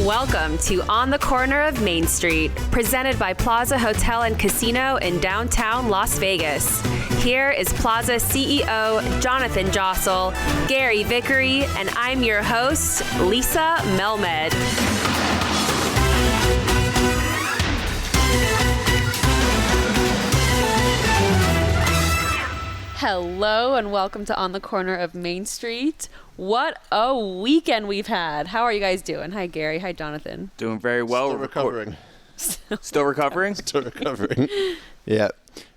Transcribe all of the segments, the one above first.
Welcome to On the Corner of Main Street, presented by Plaza Hotel and Casino in downtown Las Vegas. Here is Plaza CEO Jonathan Jossel, Gary Vickery, and I'm your host, Lisa Melmed. Hello and welcome to On the Corner of Main Street. What a weekend we've had. How are you guys doing? Hi, Gary. Hi, Jonathan. Doing very well. Still recovering. Still recovering? Still recovering. Yeah.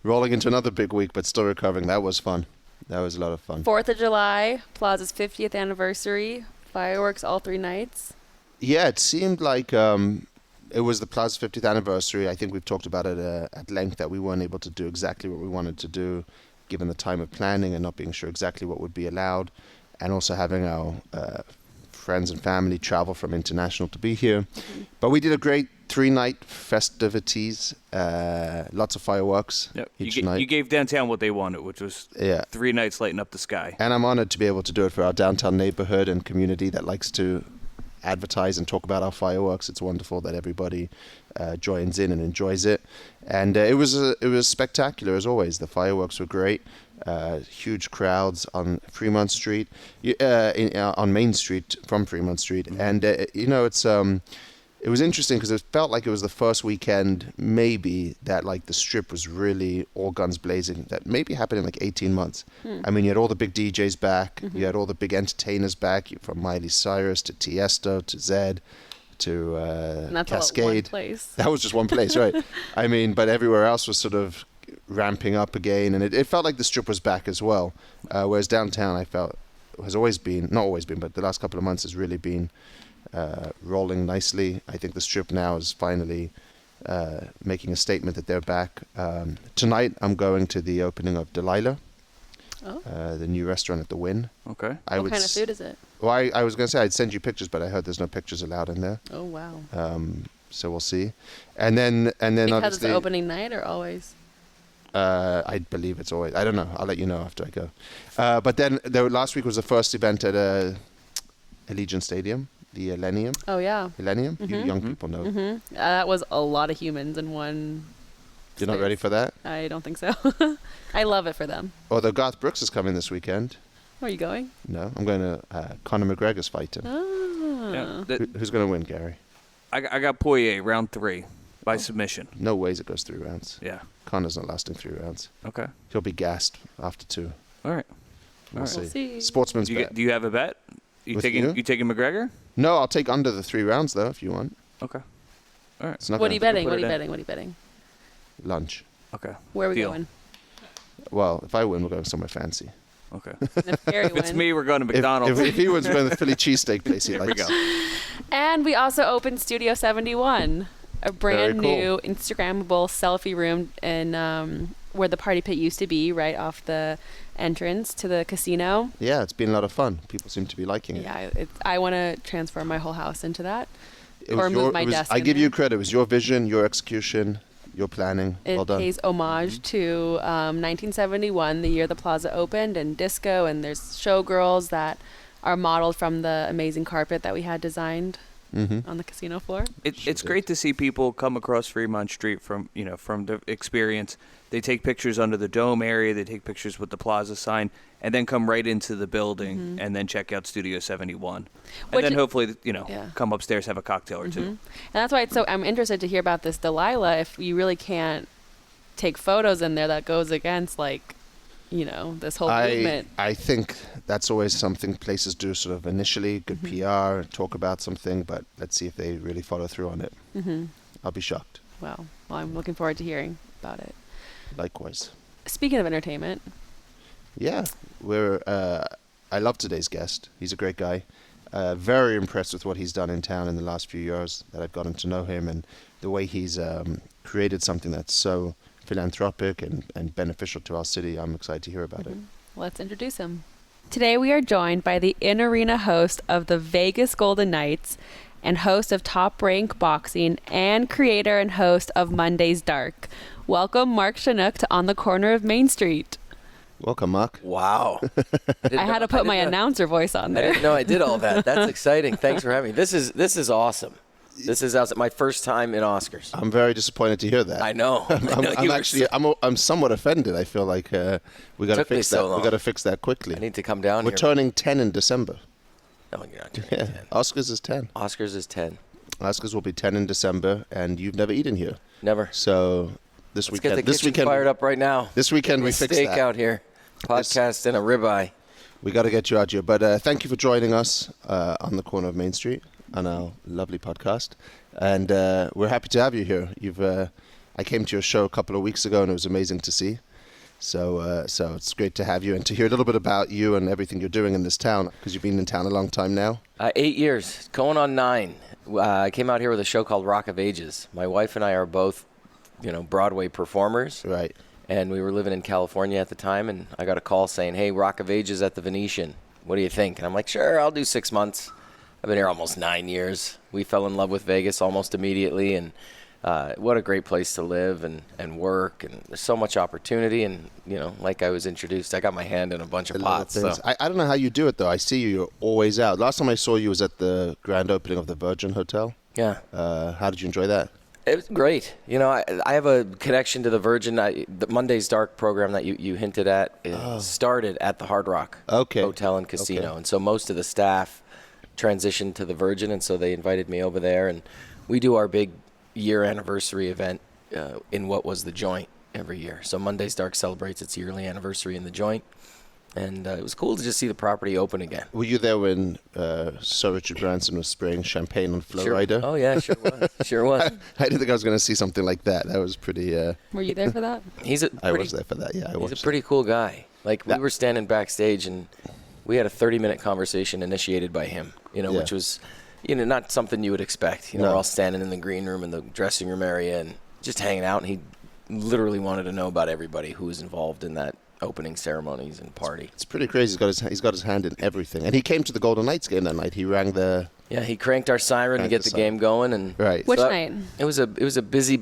Rolling into another big week, but still recovering. That was fun. That was a lot of fun. 4th of July, Plaza's 50th anniversary. Fireworks all 3 nights. Yeah, it seemed like it was the Plaza's 50th anniversary. I think we've talked about it at length that we weren't able to do exactly what we wanted to do, given the time of planning and not being sure exactly what would be allowed, and also having our friends and family travel from international to be here. Mm-hmm. But we did a great 3-night festivities, lots of fireworks each night. You gave downtown what they wanted, which was 3 nights lighting up the sky. And I'm honored to be able to do it for our downtown neighborhood and community that likes to advertise and talk about our fireworks. It's wonderful that everybody joins in and enjoys it, and it was spectacular as always. The fireworks were great. Huge crowds on Fremont Street, on Main Street from Fremont Street, and it was interesting because it felt like it was the first weekend maybe that like the Strip was really all guns blazing. That maybe happened in like 18 months. I mean, you had all the big DJs back, you had all the big entertainers back, from Miley Cyrus to Tiesto to Zedd to and that's Cascade. All at one place. That was just one place, right? I mean, but everywhere else was sort of ramping up again, and it felt like the Strip was back as well. Whereas downtown, I felt has always been, not always been, but the last couple of months has really been rolling nicely. I think the Strip now is finally making a statement that they're back. Tonight, I'm going to the opening of Delilah, the new restaurant at the Wynn. Okay. What kind of food is it? Well, I was going to say I'd send you pictures, but I heard there's no pictures allowed in there. Oh, wow. So we'll see. And then because obviously, it's the opening night or always? I believe it's always. I don't know. I'll let you know after I go. But then last week was the first event at Allegiant Stadium, the Millennium. Oh, yeah. Millennium? You young people know. Mm-hmm. That was a lot of humans in one. You're not ready for that? I don't think so. I love it for them. Although Garth Brooks is coming this weekend. Are you going? No, I'm going to Conor McGregor's fight him. Oh. Yeah, Who's going to win, Gary? I got Poirier, round 3, by submission. No ways it goes 3 rounds. Yeah. Conor's not lasting 3 rounds. Okay. He'll be gassed after 2. All right. We'll see. We'll see. Sportsman's bet. Do you have a bet? You taking McGregor? No, I'll take under the 3 rounds, though, if you want. Okay. All right. What are you betting? What are you betting? Lunch. Okay. Where are we going? Well, if I win, we're going somewhere fancy. Okay. If Gary If it's me, we're going to If McDonald's. he wins, we're going to the Philly cheesesteak place he likes. There we go. And we also opened Studio 71, a brand Very new Instagrammable selfie room in where the party pit used to be, right off the entrance to the casino. Yeah, it's been a lot of fun. People seem to be liking it. Yeah, I want to transform my whole house into that. Or move my desk I in give there. you credit. It was your vision, your execution, your planning. It Well done. pays homage to 1971, the year the Plaza opened, and disco, and there's showgirls that are modeled from the amazing carpet that we had designed on the casino floor. It's great to see people come across Fremont Street from the experience. They take pictures under the dome area. They take pictures with the Plaza sign, and then come right into the building and then check out Studio 71. And then hopefully, come upstairs, have a cocktail or two. And that's why I'm interested to hear about this Delilah. If you really can't take photos in there, that goes against this whole movement. I think that's always something places do sort of initially, good PR, talk about something, but let's see if they really follow through on it. I'll be shocked. Well, I'm looking forward to hearing about it. Likewise. Speaking of entertainment. Yeah, I love today's guest. He's a great guy. Very impressed with what he's done in town in the last few years that I've gotten to know him, and the way he's created something that's so philanthropic and beneficial to our city. I'm excited to hear about it. Let's introduce him. Today we are joined by the in-arena host of the Vegas Golden Knights and host of Top Rank Boxing and creator and host of Monday's Dark. Welcome, Mark Shunock, to On the Corner of Main Street. Welcome, Mark. Wow. I had to put my announcer voice on there. I didn't know I did all that. That's exciting. Thanks for having me. This is awesome. This is my first time in Oscars. I'm very disappointed to hear that. I know. I'm somewhat offended. I feel like we got to fix that. We got to fix that quickly. I need to come down We're here. turning 10 in December. No, you're not turning 10. Oscars is 10. Oscars is 10. Oscars will be 10 in December, and you've never eaten here. Never. So Let's get the kitchen fired up right now. This weekend we fix steak that. out here. Podcast and a ribeye. We got to get you out here. But thank you for joining us on the corner of Main Street on our lovely podcast. And we're happy to have you here. I came to your show a couple of weeks ago, and it was amazing to see. So it's great to have you and to hear a little bit about you and everything you're doing in this town, because you've been in town a long time now. 8 years, going on 9. I came out here with a show called Rock of Ages. My wife and I are both, Broadway performers. Right. And we were living in California at the time, and I got a call saying, hey, Rock of Ages at the Venetian. What do you think? And I'm like, sure, I'll do 6 months. I've been here almost 9 years. We fell in love with Vegas almost immediately, and what a great place to live and work, and there's so much opportunity. And, like I was introduced, I got my hand in a bunch of pots. So. I don't know how you do it, though. I see you're always out. Last time I saw you was at the grand opening of the Virgin Hotel. Yeah. How did you enjoy that? It was great. I have a connection to the Virgin. The Monday's Dark program that you hinted at started at the Hard Rock Hotel and Casino. Okay. And so most of the staff transitioned to the Virgin, and so they invited me over there. And we do our big year anniversary event in what was the Joint every year. So Monday's Dark celebrates its yearly anniversary in the Joint. And it was cool to just see the property open again. Were you there when Sir Richard Branson was spraying champagne on Flo Rida? Oh, yeah, sure was. Sure was. I didn't think I was going to see something like that. That was pretty... Were you there for that? I was there for that, yeah. He's a pretty cool guy. Like, we were standing backstage, and we had a 30-minute conversation initiated by him, which was, not something you would expect. We're all standing in the green room in the dressing room area and just hanging out, and he literally wanted to know about everybody who was involved in that opening ceremonies and party. It's pretty crazy. He's got his hand in everything. And he came to the Golden Knights game that night. He rang the... Yeah, he cranked our siren to get the game going. And right. Which night? It was a busy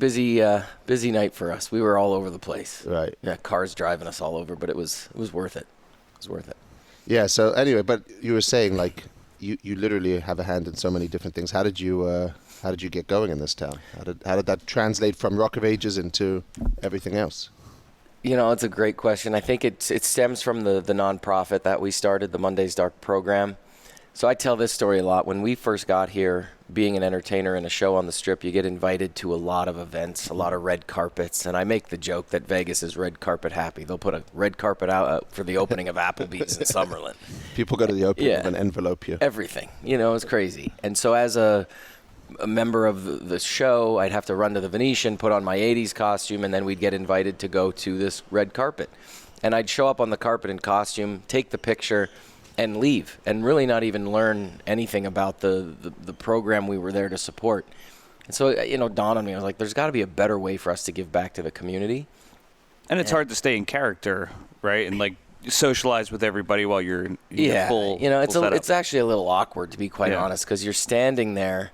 night for us. We were all over the place. Right. Yeah, cars driving us all over, but it was worth it. It was worth it. Yeah, so anyway, but you were saying, like, you literally have a hand in so many different things. How did you get going in this town? How did that translate from Rock of Ages into everything else? It's a great question. I think it stems from the nonprofit that we started, the Monday's Dark program. So I tell this story a lot. When we first got here, being an entertainer in a show on the Strip, you get invited to a lot of events, a lot of red carpets. And I make the joke that Vegas is red carpet happy. They'll put a red carpet out for the opening of Applebee's in Summerlin. People go to the opening of an envelope here. Everything. It's crazy. And so as a member of the show, I'd have to run to the Venetian, put on my 80s costume, and then we'd get invited to go to this red carpet. And I'd show up on the carpet in costume, take the picture, and leave, and really not even learn anything about the program we were there to support. And so, dawned on me, I was like, there's got to be a better way for us to give back to the community. And it's hard to stay in character, right? And, like, socialize with everybody while you're in your full it's actually a little awkward, to be quite honest, because you're standing there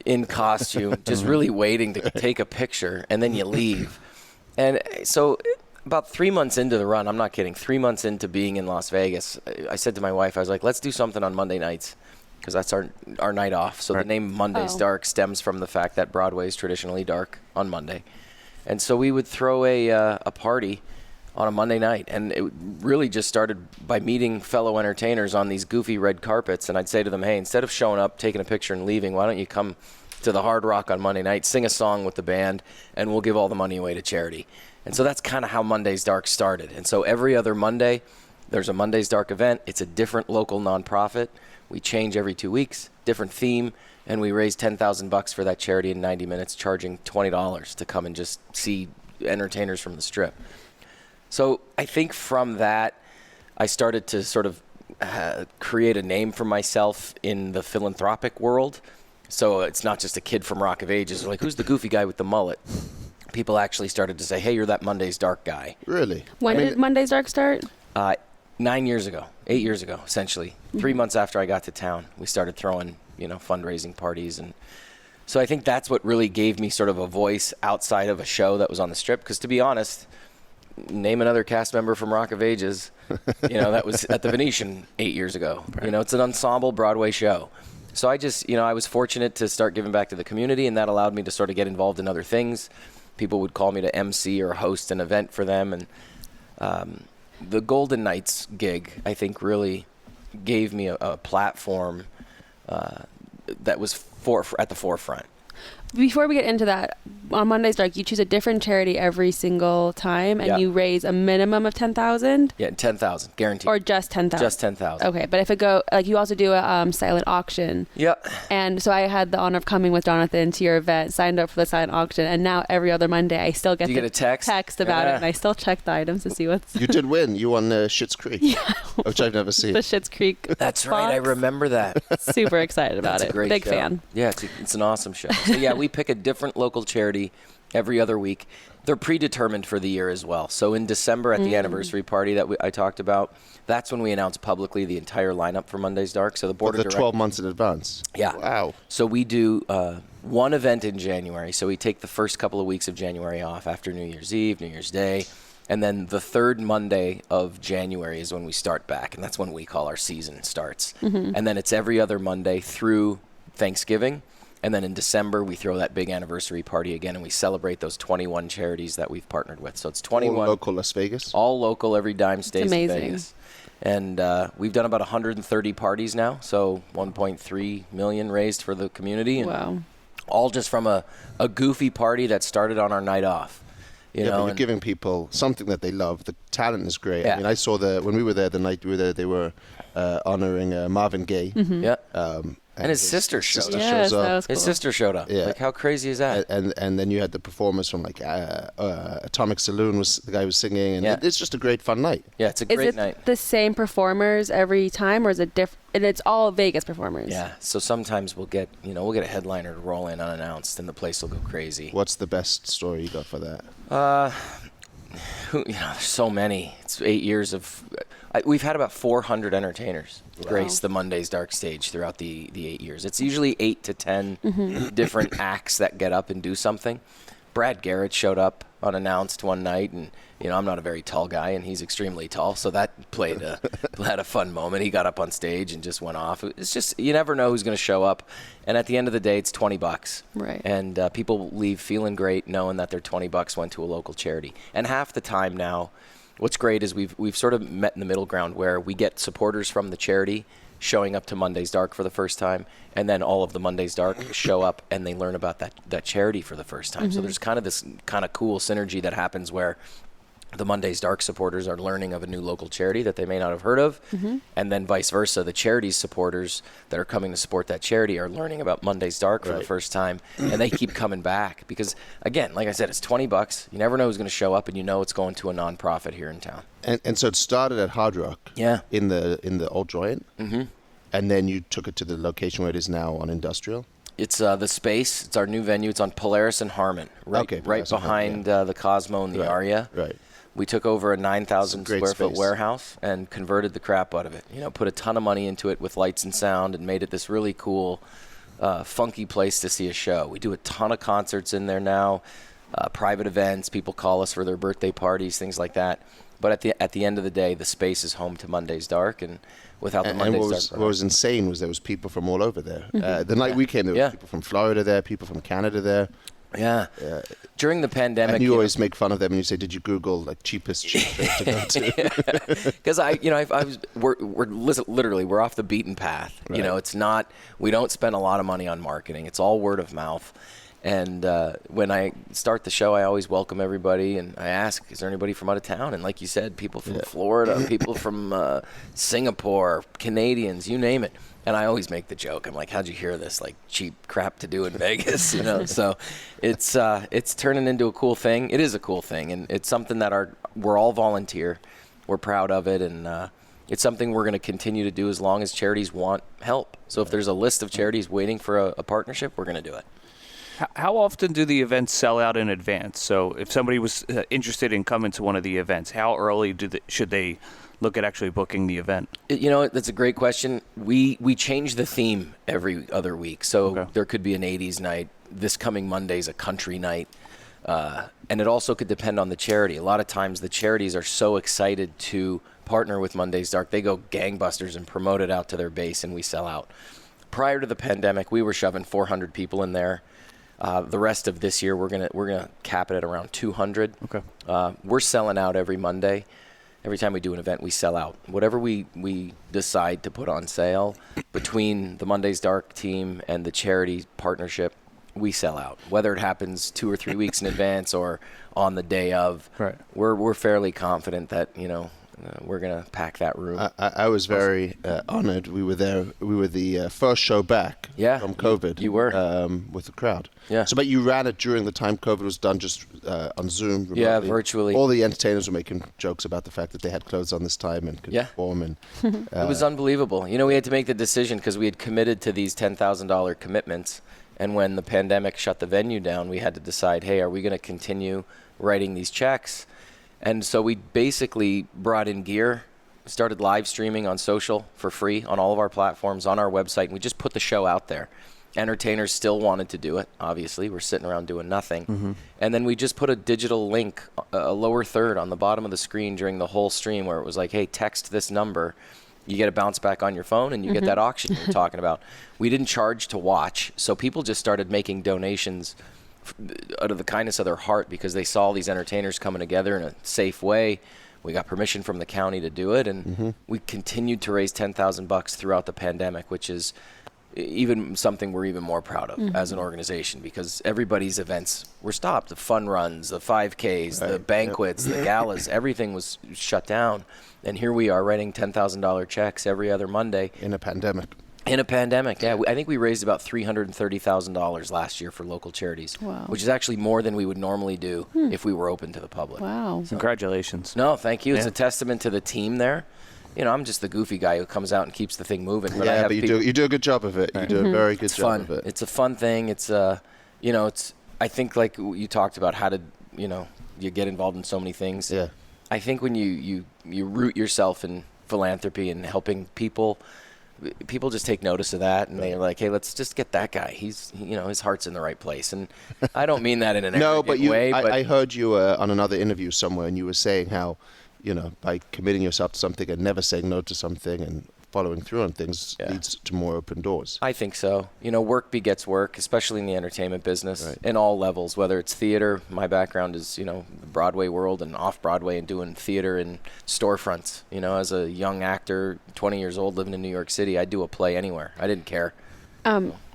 in costume, just really waiting to take a picture, and then you leave. And so about 3 months into the run, I'm not kidding, 3 months into being in Las Vegas, I said to my wife, I was like, let's do something on Monday nights, because that's our night off. So the name Monday's Dark stems from the fact that Broadway is traditionally dark on Monday. And so we would throw a party on a Monday night, and it really just started by meeting fellow entertainers on these goofy red carpets. And I'd say to them, hey, instead of showing up, taking a picture and leaving, why don't you come to the Hard Rock on Monday night, sing a song with the band, and we'll give all the money away to charity. And so that's kind of how Monday's Dark started. And so every other Monday, there's a Monday's Dark event. It's a different local nonprofit. We change every 2 weeks, different theme, and we raise $10,000 for that charity in 90 minutes, charging $20 to come and just see entertainers from the Strip. So I think from that, I started to sort of create a name for myself in the philanthropic world. So it's not just a kid from Rock of Ages. Like, who's the goofy guy with the mullet? People actually started to say, hey, you're that Monday's Dark guy. Really? When did Monday's Dark start? 9 years ago, 8 years ago, essentially. 3 months after I got to town, we started throwing, fundraising parties. And so I think that's what really gave me sort of a voice outside of a show that was on the Strip. Because to be honest, name another cast member from Rock of Ages, that was at the Venetian 8 years ago. Right. It's an ensemble Broadway show. So I just, I was fortunate to start giving back to the community, and that allowed me to sort of get involved in other things. People would call me to MC or host an event for them, and the Golden Knights gig, I think, really gave me a platform that was at the forefront. Before we get into that, on Monday's Dark, you choose a different charity every single time, and you raise a minimum of $10,000. Yeah, 10,000 guaranteed. Or just 10,000. Just 10,000. Okay, but if you also do a silent auction. Yeah. And so I had the honor of coming with Jonathan to your event, signed up for the silent auction, and now every other Monday I still get a text about it, and I still check the items to see what's. You did win. You won Schitt's Creek, which I've never seen. The Schitt's Creek. That's right. I remember that. Super excited about That's it. A great Big show. fan. Yeah, it's an awesome show. So yeah, we pick a different local charity every other week. They're predetermined for the year as well. So in December at the anniversary party that I talked about, that's when we announce publicly the entire lineup for Monday's Dark. So the board of directors. 12 months in advance. Yeah. Wow. So we do one event in January. So we take the first couple of weeks of January off after New Year's Eve, New Year's Day. And then the third Monday of January is when we start back. And that's when we call our season starts. And then it's every other Monday through Thanksgiving. And then in December, we throw that big anniversary party again, and we celebrate those 21 charities that we've partnered with. So it's 21. All local Las Vegas? All local, every dime stays in amazing. Vegas. And we've done about 130 parties now, so 1.3 million raised for the community. And Wow. all just from a goofy party that started on our night off. But you're giving people something that they love. The talent is great. Yeah. I mean, I saw when we were there, the night we were there, they were honoring Marvin Gaye. Yeah. And his sister showed up. Yes, that was cool. His sister showed up. Yeah. Like, how crazy is that? And then you had the performers from Atomic Saloon, the guy was singing, and it's just a great fun night. Yeah, it's a great night. Is it the same performers every time, or is it different? And it's all Vegas performers. Yeah, so sometimes we'll get a headliner to roll in unannounced, and the place will go crazy. What's the best story you got for that? There's so many. It's 8 years of. We've had about 400 entertainers grace the Monday's Dark stage throughout the 8 years. It's usually 8 to 10 different acts that get up and do something. Brad Garrett showed up unannounced one night, and I'm not a very tall guy, and he's extremely tall, so that had a fun moment. He got up on stage and just went off. It's just, you never know who's going to show up, and at the end of the day, it's $20. Right. And people leave feeling great knowing that their $20 went to a local charity. And half the time now, what's great is we've sort of met in the middle ground where we get supporters from the charity showing up to Monday's Dark for the first time, and then all of the Monday's Dark show up and they learn about that charity for the first time. So there's kind of this kind of cool synergy that happens where the Monday's Dark supporters are learning of a new local charity that they may not have heard of, and then vice versa. The charity's supporters that are coming to support that charity are learning about Monday's Dark for the first time, and they keep coming back because, again, like I said, it's $20. You never know who's going to show up, and it's going to a nonprofit here in town. And so it started at Hard Rock. Yeah. In the old Joint. And then you took it to the location where it is now on Industrial. It's the Space. It's our new venue. It's on Polaris and Harmon, right behind the Cosmo and the Aria. Right. We took over a 9,000 square foot space. warehouse and converted the crap out of it. Put a ton of money into it with lights and sound and made it this really cool, funky place to see a show. We do a ton of concerts in there now, private events. People call us for their birthday parties, things like that. But at the end of the day, the Space is home to Monday's Dark, and without the Monday's Dark. What was insane was there was people from all over there. The night we came, there were people from Florida there, people from Canada there. Yeah. During the pandemic, and you always make fun of them and you say, "Did you Google like cheapest cheap trip to go to?" Because we're off the beaten path. Right. It's not. We don't spend a lot of money on marketing. It's all word of mouth. And when I start the show, I always welcome everybody, and I ask, "Is there anybody from out of town?" And like you said, people from Florida, people from Singapore, Canadians, you name it. And I always make the joke. I'm like, "How'd you hear this? Like cheap crap to do in Vegas?" So it's turning into a cool thing. It is a cool thing, and it's something that we're all volunteer. We're proud of it, and it's something we're going to continue to do as long as charities want help. So if there's a list of charities waiting for a partnership, we're going to do it. How often do the events sell out in advance? So if somebody was interested in coming to one of the events, how early should they look at actually booking the event? That's a great question. We change the theme every other week. So there could be an 80s night. This coming Monday's a country night. And it also could depend on the charity. A lot of times the charities are so excited to partner with Monday's Dark, they go gangbusters and promote it out to their base, and we sell out. prior to the pandemic, we were shoving 400 people in there. The rest of this year, we're gonna cap it at around 200. Okay. We're selling out every Monday. Every time we do an event, we sell out. Whatever we decide to put on sale, between the Monday's Dark team and the charity partnership, we sell out. Whether it happens 2 or 3 weeks in advance or on the day of, right. We're fairly confident that we're gonna pack that room. I was very honored. We were there. We were the first show back from COVID. You were with the crowd. Yeah. So, but you ran it during the time COVID was done, just on Zoom. Remotely. Yeah, virtually. All the entertainers were making jokes about the fact that they had clothes on this time and could perform. And it was unbelievable. We had to make the decision because we had committed to these $10,000 commitments, and when the pandemic shut the venue down, we had to decide, hey, are we going to continue writing these checks? And so we basically brought in gear, started live streaming on social for free on all of our platforms, on our website, and we just put the show out there. Entertainers still wanted to do it, obviously. We're sitting around doing nothing. Mm-hmm. And then we just put a digital link, a lower third on the bottom of the screen during the whole stream where it was like, hey, text this number. You get a bounce back on your phone and you get that auction you're talking about. We didn't charge to watch, so people just started making donations out of the kindness of their heart because they saw these entertainers coming together in a safe way. We got permission from the county to do it, and we continued to raise $10,000 throughout the pandemic, which is even something we're even more proud of as an organization because everybody's events were stopped. The fun runs, the 5Ks, the banquets, the galas, everything was shut down. And here we are writing $10,000 checks every other Monday. in a pandemic. In a pandemic, yeah. I think we raised about $330,000 last year for local charities, which is actually more than we would normally do if we were open to the public. Wow. So, congratulations. No, thank you. It's a testament to the team there. I'm just the goofy guy who comes out and keeps the thing moving. But But you do a good job of it. You do a very good job of it. It's a fun thing. It's I think like you talked about how to you get involved in so many things. Yeah. I think when you root yourself in philanthropy and helping people just take notice of that, and they're like, hey, let's just get that guy. He's his heart's in the right place. And I don't mean that in an arrogant way. But I heard you on another interview somewhere, and you were saying how, by committing yourself to something and never saying no to something and following through on things leads to more open doors. I think so. Work begets work, especially in the entertainment business, in all levels, whether it's theater. My background is, the Broadway world and off-Broadway and doing theater and storefronts. As a young actor, 20 years old, living in New York City, I'd do a play anywhere. I didn't care.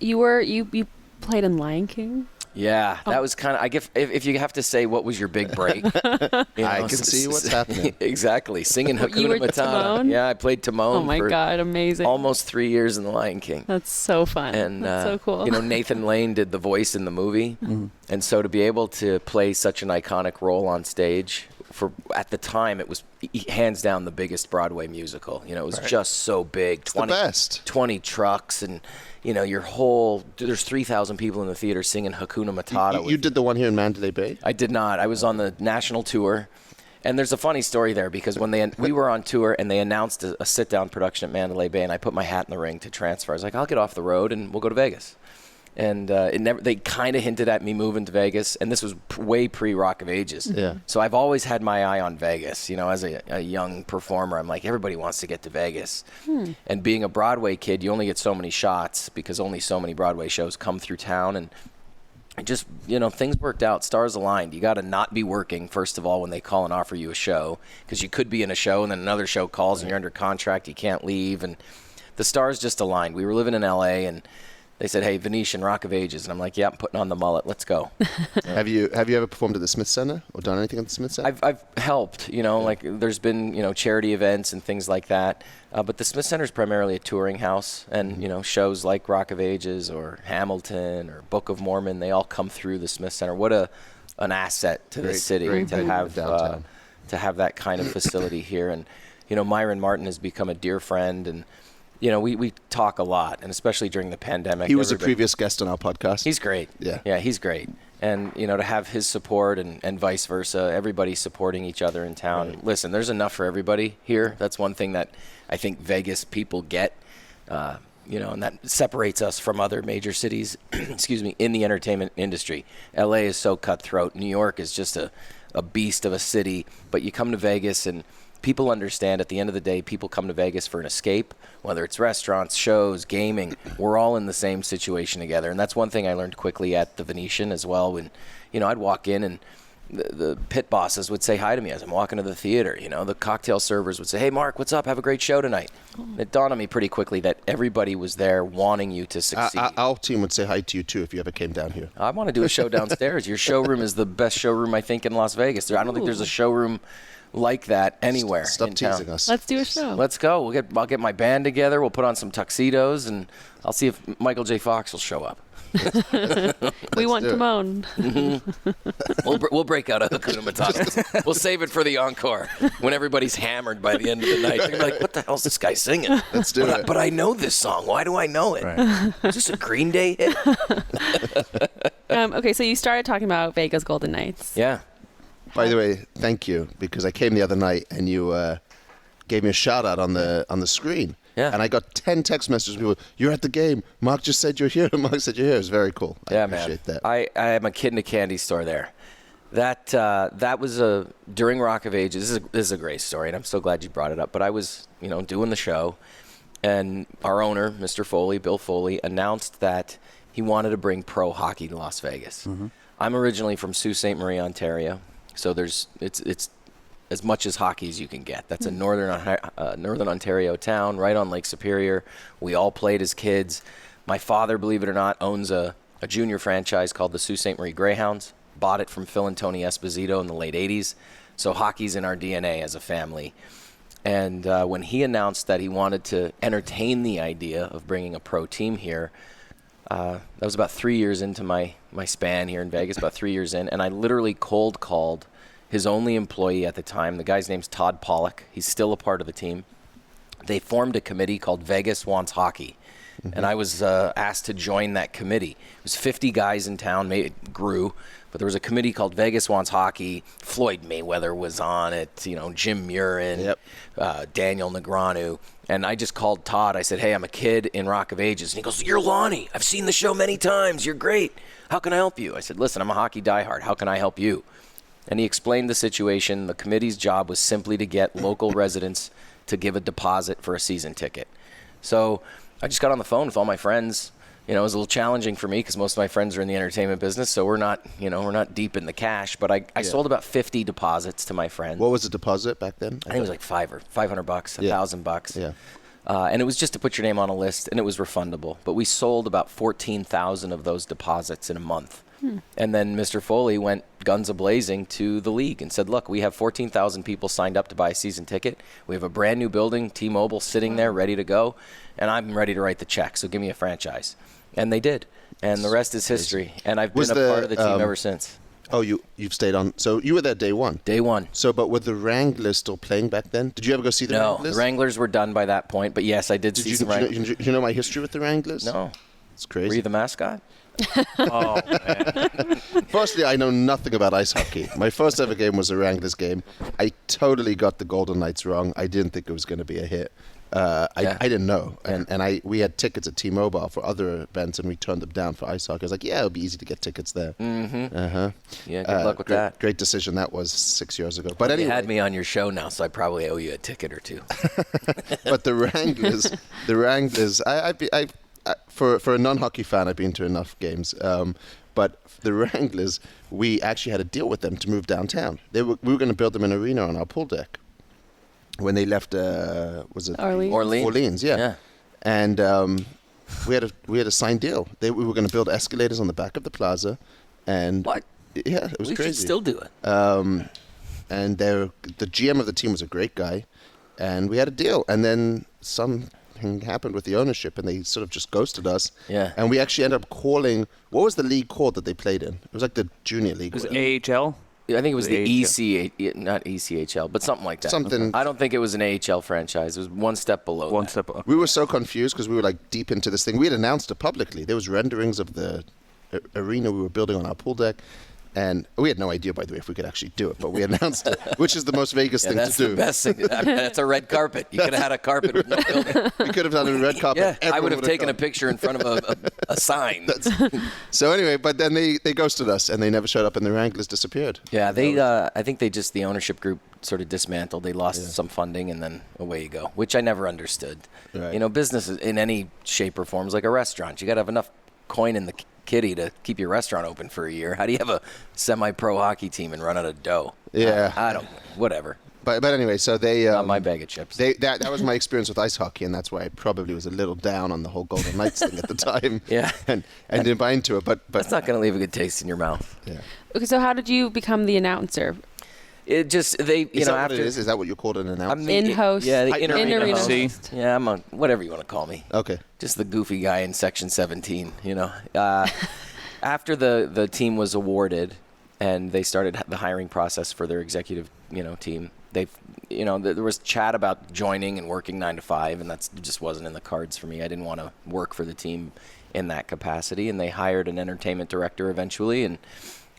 You played in Lion King? Yeah, that was kind of, if you have to say what was your big break. I can see what's happening. Exactly. Singing You were Hakuna Matata. Timon? Yeah, I played Timon Oh my God, amazing. almost 3 years in The Lion King. That's so fun. And that's so cool. Nathan Lane did the voice in the movie. And so to be able to play such an iconic role on stage, at the time, it was hands down the biggest Broadway musical. It was just so big. It's the best. 20 trucks and there's 3,000 people in the theater singing Hakuna Matata. You did the one here in Mandalay Bay? I did not. I was on the national tour. And there's a funny story there because when we were on tour and they announced a sit-down production at Mandalay Bay and I put my hat in the ring to transfer, I was like, I'll get off the road and we'll go to Vegas. And they kind of hinted at me moving to Vegas, and this was way pre-Rock of Ages. Yeah. So I've always had my eye on Vegas. As a young performer, I'm like, everybody wants to get to Vegas. And being a Broadway kid, you only get so many shots because only so many Broadway shows come through town. And it just, things worked out. Stars aligned. You got to not be working, first of all, when they call and offer you a show, because you could be in a show and then another show calls and you're under contract. You can't leave. And the stars just aligned. We were living in L.A., and they said, hey, Venetian, Rock of Ages. And I'm like, yeah, I'm putting on the mullet. Let's go. Have you ever performed at the Smith Center or done anything at the Smith Center? I've helped, like there's been, charity events and things like that. But the Smith Center is primarily a touring house. And, shows like Rock of Ages or Hamilton or Book of Mormon, they all come through the Smith Center. What an asset to the city to have that kind of facility here. And, Myron Martin has become a dear friend. And, we talk a lot, and especially during the pandemic. He was a previous guest on our podcast. He's great. Yeah, he's great. And, to have hhis support and vice versa, everybody supporting each other in town. Right. Listen, there's enough for everybody here. That's one thing that I think Vegas people get, and that separates us from other major cities, in the entertainment industry. L.A. is so cutthroat. New York is just a beast of a city. But you come to Vegas and people understand at the end of the day, people come to Vegas for an escape, whether it's restaurants, shows, gaming. We're all in the same situation together. And that's one thing I learned quickly at the Venetian as well. When, I'd walk in and the pit bosses would say hi to me as I'm walking to the theater. The cocktail servers would say, "Hey, Mark, what's up? Have a great show tonight." It dawned on me pretty quickly that everybody was there wanting you to succeed. Our team would say hi to you, too, if you ever came down here. I want to do a show downstairs. Your showroom is the best showroom, I think, in Las Vegas. I don't think there's a showroom like that anywhere. Stop in teasing town. us. Let's do a show. Let's go. I'll get my band together. We'll put on some tuxedos, and I'll see if Michael J. Fox will show up. We want Timon. We'll break out a Hakuna Matata. We'll save it for the encore when everybody's hammered by the end of the night. They're gonna be like, "What the hell's this guy singing?" Let's do it. But I know this song. Why do I know it? Right. Is this a Green Day hit? Okay, so you started talking about Vegas Golden Knights. Yeah. By the way, thank you, because I came the other night and you gave me a shout out on the screen. Yeah. And I got 10 text messages from people, "You're at the game. Mark just said you're here." Mark said you're here. It was very cool. I appreciate that. I am a kid in a candy store there. That was during Rock of Ages. This is a great story, and I'm so glad you brought it up. But I was, doing the show, and our owner, Mr. Foley, Bill Foley, announced that he wanted to bring pro hockey to Las Vegas. Mm-hmm. I'm originally from Sault Ste. Marie, Ontario, so it's as much as hockey as you can get. That's a northern Ontario town right on Lake Superior. We all played as kids. My father, believe it or not, owns a junior franchise called the Sault Ste. Marie Greyhounds. Bought it from Phil and Tony Esposito in the late 80s. So hockey's in our DNA as a family. And when he announced that he wanted to entertain the idea of bringing a pro team here, that was about 3 years into my span here in Vegas, about 3 years in. And I literally cold called his only employee at the time. The guy's name's Todd Pollock. He's still a part of the team. They formed a committee called Vegas Wants Hockey. Mm-hmm. And I was asked to join that committee. It was 50 guys in town. It grew. But there was a committee called Vegas Wants Hockey. Floyd Mayweather was on it. Jim Murin, Daniel Negreanu. And I just called Todd. I said, "Hey, I'm a kid in Rock of Ages." And he goes, "You're Lonny. I've seen the show many times. You're great. How can I help you?" I said, "Listen, I'm a hockey diehard. How can I help you?" And he explained the situation. The committee's job was simply to get local residents to give a deposit for a season ticket. So I just got on the phone with all my friends. It was a little challenging for me because most of my friends are in the entertainment business, so we're not deep in the cash. But I sold about 50 deposits to my friends. What was the deposit back then? I think it was like $500, $1,000. Yeah. And it was just to put your name on a list, and it was refundable. But we sold about 14,000 of those deposits in a month. And then Mr. Foley went guns a-blazing to the league and said, "Look, we have 14,000 people signed up to buy a season ticket. We have a brand new building, T-Mobile, sitting there ready to go, and I'm ready to write the check, so give me a franchise." And they did. And the rest is history. And I've been a part of the team ever since. Oh, you've stayed on. So you were there day one? Day one. So, but were the Wranglers still playing back then? Did you ever go see the Wranglers? No, the Wranglers were done by that point. But yes, I did see some Wranglers. Do you know my history with the Wranglers? No. It's crazy. Were you the mascot? Oh, man. Firstly, I know nothing about ice hockey. My first ever game was a Wranglers game. I totally got the Golden Knights wrong. I didn't think it was going to be a hit. I didn't know. And we had tickets at T-Mobile for other events, and we turned them down for ice hockey. I was like, yeah, it'll be easy to get tickets there. Mm-hmm. Uh-huh. Yeah, good luck with that. Great decision that was 6 years ago. But anyway, you had me on your show now, so I probably owe you a ticket or two. But the Wranglers, for a non-hockey fan, I've been to enough games. But the Wranglers, we actually had a deal with them to move downtown. We were going to build them an arena on our pool deck. When they left, was it Orleans? Yeah. And we had a signed deal. We were going to build escalators on the back of the plaza, and what? Yeah, it was crazy. We should still do it. And the GM of the team was a great guy, and we had a deal. And then something happened with the ownership, and they sort of just ghosted us. Yeah. And we actually ended up calling. What was the league called that they played in? It was like the junior league. Was it AHL? I think it was the EC, not ECHL, but something like that. Something. I don't think it was an AHL franchise. It was one step below. One step below. We were so confused because we were like deep into this thing. We had announced it publicly. There was renderings of the arena we were building on our pool deck. And we had no idea, by the way, if we could actually do it, but we announced it, which is the most Vegas thing that's to do. the best thing. I mean, that's a red carpet. You could have had a carpet with no building. We could have done a red carpet. Yeah, I Everyone would have taken come. a picture in front of a sign. So anyway, but then they ghosted us, and they never showed up, and their anglers disappeared. Yeah, I think the ownership group sort of dismantled. They lost some funding, and then away you go, which I never understood. Right. Business in any shape or form is like a restaurant. You got to have enough coin in the kitty to keep your restaurant open for a year. How do you have a semi-pro hockey team and run out of dough? Yeah. I don't. Whatever. But anyway, so they Not my bag of chips. that was my experience with ice hockey, and that's why I probably was a little down on the whole Golden Knights thing at the time. Yeah. and didn't buy into it. But That's not going to leave a good taste in your mouth. yeah. Okay, so how did you become the announcer? It just Is that what it is? Is that what you called an announcer? I'm In-host. Yeah, the In-arena host. host. Yeah, I'm a whatever you want to call me. Okay. Just the goofy guy in Section 17, After the team was awarded and they started the hiring process for their executive, team, there was chat about joining and working 9 to 5, and that just wasn't in the cards for me. I didn't want to work for the team in that capacity, and they hired an entertainment director eventually, and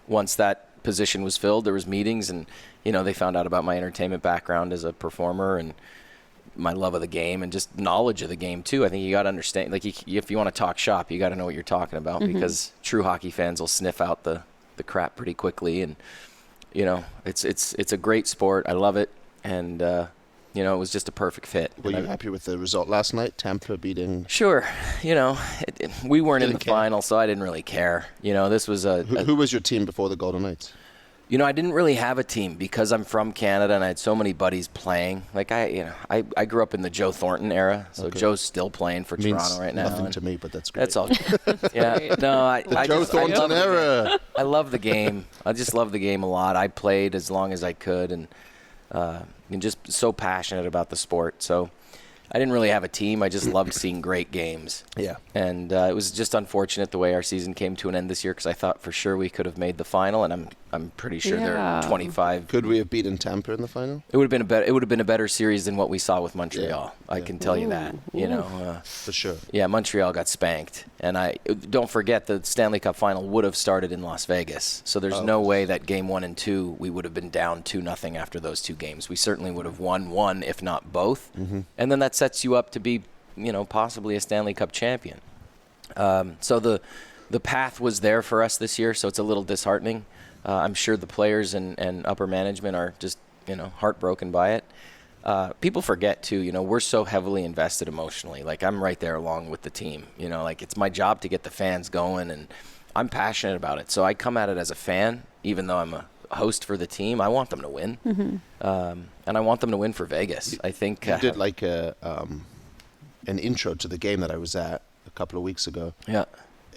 once that position was filled, there was meetings, and they found out about my entertainment background as a performer and my love of the game and just knowledge of the game too. I think you got to understand, like, if you want to talk shop, you got to know what you're talking about, because true hockey fans will sniff out the crap pretty quickly. And it's a great sport. I love it, and it was just a perfect fit. Were you happy with the result last night? Tampa beating. Sure. We weren't in the Didn't care. final, so I didn't really care. This was Who was your team before the Golden Knights? I didn't really have a team because I'm from Canada and I had so many buddies playing. Like I grew up in the Joe Thornton era, so Okay. Joe's still playing for Means Toronto right now. nothing and to me, but that's great. That's all. Yeah. No, I Joe just I Thornton love the game. era. I love the game. I just love the game a lot. I played as long as I could, and just so passionate about the sport. So I didn't really have a team. I just loved seeing great games. Yeah. And it was just unfortunate the way our season came to an end this year, because I thought for sure we could have made the final, and I'm pretty sure Yeah. they're 25. Could we have beaten Tampa in the final? It would have been a better series than what we saw with Montreal. I can tell you that. For sure. Yeah, Montreal got spanked, and I don't forget the Stanley Cup final would have started in Las Vegas. So there's no way that game 1 and 2 we would have been down 2-0 after those two games. We certainly would have won one, if not both, and then that sets you up to be, possibly a Stanley Cup champion. So the path was there for us this year. So it's a little disheartening. I'm sure the players and upper management are just heartbroken by it. People forget too, we're so heavily invested emotionally. Like, I'm right there along with the team, like, it's my job to get the fans going, and I'm passionate about it. So I come at it as a fan, even though I'm a host for the team. I want them to win. And I want them to win for Vegas. I think You did like an intro to the game that I was at a couple of weeks ago. yeah.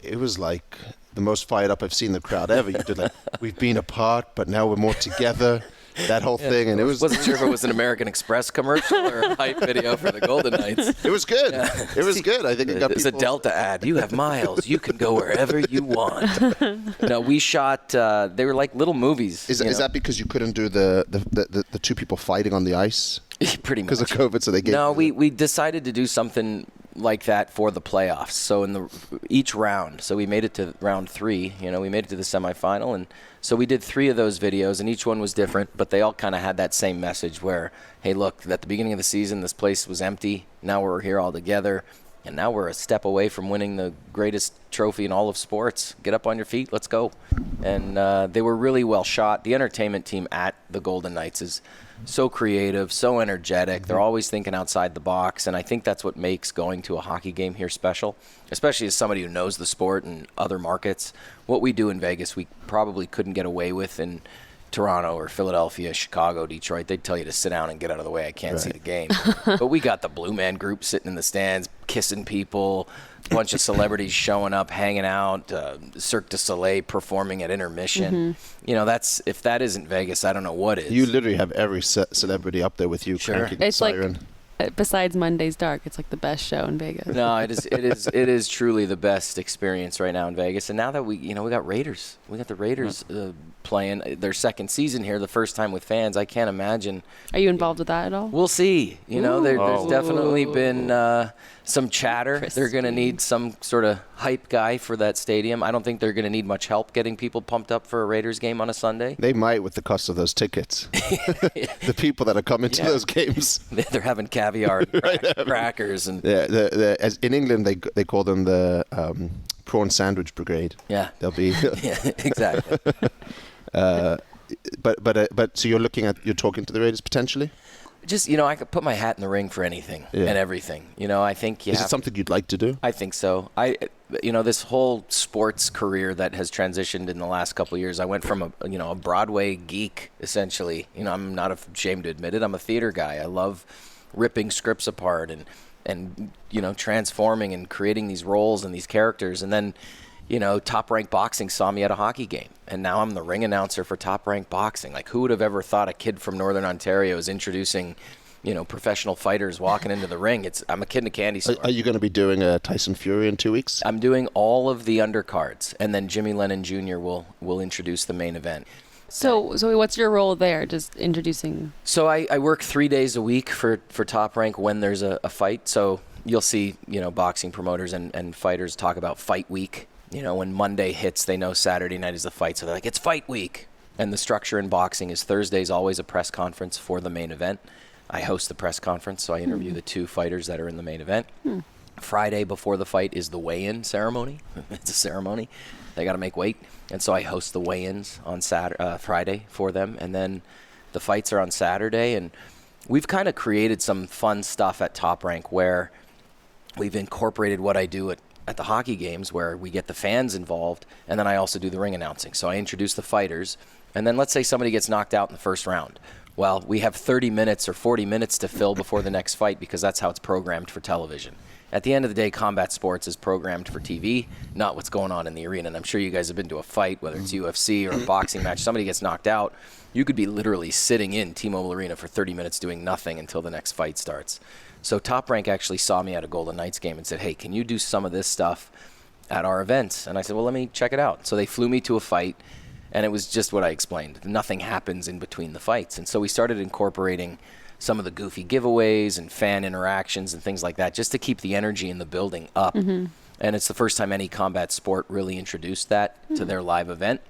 It was like the most fired up I've seen the crowd ever. You did like, we've been apart, but now we're more together. That whole thing, and it was Wasn't sure if it was an American Express commercial or a hype video for the Golden Knights. it was good. It was good. I think it got It's a people. Delta ad. You have miles. You can go wherever you want. No, we shot. They were like little movies. Is that because you couldn't do the two people fighting on the ice pretty much because of COVID? So they gave. No, we decided to do something like that for the playoffs. So in each round, so we made it to round 3. We made it to the semifinal, and so we did 3 of those videos, and each one was different, but they all kind of had that same message where, hey, look, at the beginning of the season, this place was empty. Now we're here all together, and now we're a step away from winning the greatest trophy in all of sports. Get up on your feet. Let's go. And they were really well shot. The entertainment team at the Golden Knights is so creative, so energetic. They're always thinking outside the box, and I think that's what makes going to a hockey game here special, especially as somebody who knows the sport in other markets. What we do in Vegas, we probably couldn't get away with in Toronto or Philadelphia, Chicago, Detroit. They'd tell you to sit down and get out of the way. I can't see the game. But we got the Blue Man Group sitting in the stands, kissing people, a bunch of celebrities showing up, hanging out, Cirque du Soleil performing at intermission. That's, if that isn't Vegas, I don't know what is. You literally have every celebrity up there with you. Sure. Cranking the It's like, siren. besides Monday's Dark, it's like the best show in Vegas. No, it is truly the best experience right now in Vegas. And now that we got Raiders, we got the Raiders playing their second season here, the first time with fans. I can't imagine. Are you involved with that at all? We'll see. There's definitely been some chatter. They're going to need some sort of hype guy for that stadium. I don't think they're going to need much help getting people pumped up for a Raiders game on a Sunday. They might with the cost of those tickets. The people that are coming to those games. They're having caviar and crackers. And as in England, they call them the prawn sandwich brigade. Yeah. They'll be. Yeah, exactly. But so you're talking to the Raiders potentially? Just, I could put my hat in the ring for anything and everything. I think Is it something you'd like to do? I think so. This whole sports career that has transitioned in the last couple of years, I went from a Broadway geek, essentially. I'm not ashamed to admit it. I'm a theater guy. I love ripping scripts apart and transforming and creating these roles and these characters. And then, Top Rank Boxing saw me at a hockey game, and now I'm the ring announcer for Top Rank Boxing. Like, who would have ever thought a kid from Northern Ontario is introducing, professional fighters walking into the ring? I'm a kid in a candy store. Are you going to be doing a Tyson Fury in 2 weeks? I'm doing all of the undercards, and then Jimmy Lennon Jr. will introduce the main event. So what's your role there? Just introducing? So I work 3 days a week for Top Rank when there's a fight. So you'll see, boxing promoters and fighters talk about fight week. When Monday hits, they know Saturday night is the fight. So they're like, it's fight week. And the structure in boxing is Thursday's always a press conference for the main event. I host the press conference, so I interview the two fighters that are in the main event. Friday before the fight is the weigh-in ceremony. It's a ceremony. They got to make weight. And so I host the weigh-ins on Friday for them. And then the fights are on Saturday. And we've kind of created some fun stuff at Top Rank where we've incorporated what I do at the hockey games, where we get the fans involved, and then I also do the ring announcing. So I introduce the fighters, and then let's say somebody gets knocked out in the first round. Well, we have 30 minutes or 40 minutes to fill before the next fight, because that's how it's programmed for television. At the end of the day, combat sports is programmed for TV, not what's going on in the arena. And I'm sure you guys have been to a fight, whether it's UFC or a boxing match. Somebody gets knocked out, you could be literally sitting in T-Mobile Arena for 30 minutes doing nothing until the next fight starts. So Top Rank actually saw me at a Golden Knights game and said, hey, can you do some of this stuff at our events? And I said, well, let me check it out. So they flew me to a fight, and it was just what I explained. Nothing happens in between the fights. And so we started incorporating some of the goofy giveaways and fan interactions and things like that, just to keep the energy in the building up. Mm-hmm. And it's the first time any combat sport really introduced that to their live event.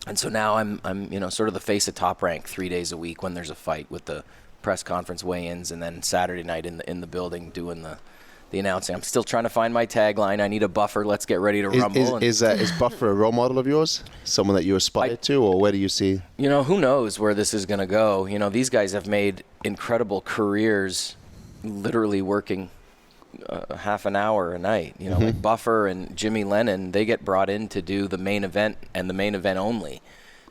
And so now I'm sort of the face of Top Rank 3 days a week when there's a fight, with the press conference weigh-ins, and then Saturday night in the building doing the announcing. I'm still trying to find my tagline. I need a buffer. Let's get ready to rumble. Is Buffer a role model of yours? Someone that you aspire to, or where do you see? Who knows where this is going to go? These guys have made incredible careers, literally working half an hour a night. Like Buffer and Jimmy Lennon, they get brought in to do the main event and the main event only.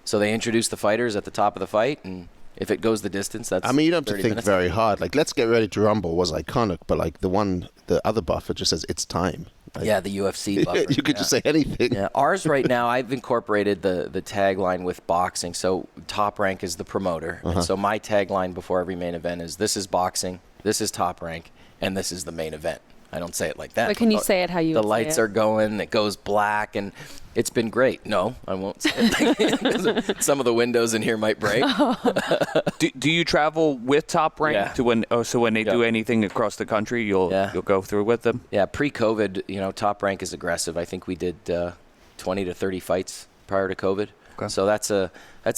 So they introduce the fighters at the top of the fight, and if it goes the distance, that's you don't have to think minutes. very hard. Like, let's get ready to rumble was iconic, but like the other Buffer just says it's time. Like, the UFC Buffer. You could just say anything. Yeah, ours right now, I've incorporated the tagline with boxing. So Top Rank is the promoter. And so my tagline before every main event is, this is boxing, this is Top Rank, and this is the main event. I don't say it like that. But can you say it how you The would lights say it? are going, it goes black, and it's been great. No, I won't say it. Some of the windows in here might break. Do you travel with Top Rank to when they do anything across the country, you'll go through with them? Yeah, pre-COVID, Top Rank is aggressive. I think we did 20 to 30 fights prior to COVID. Okay. So that's a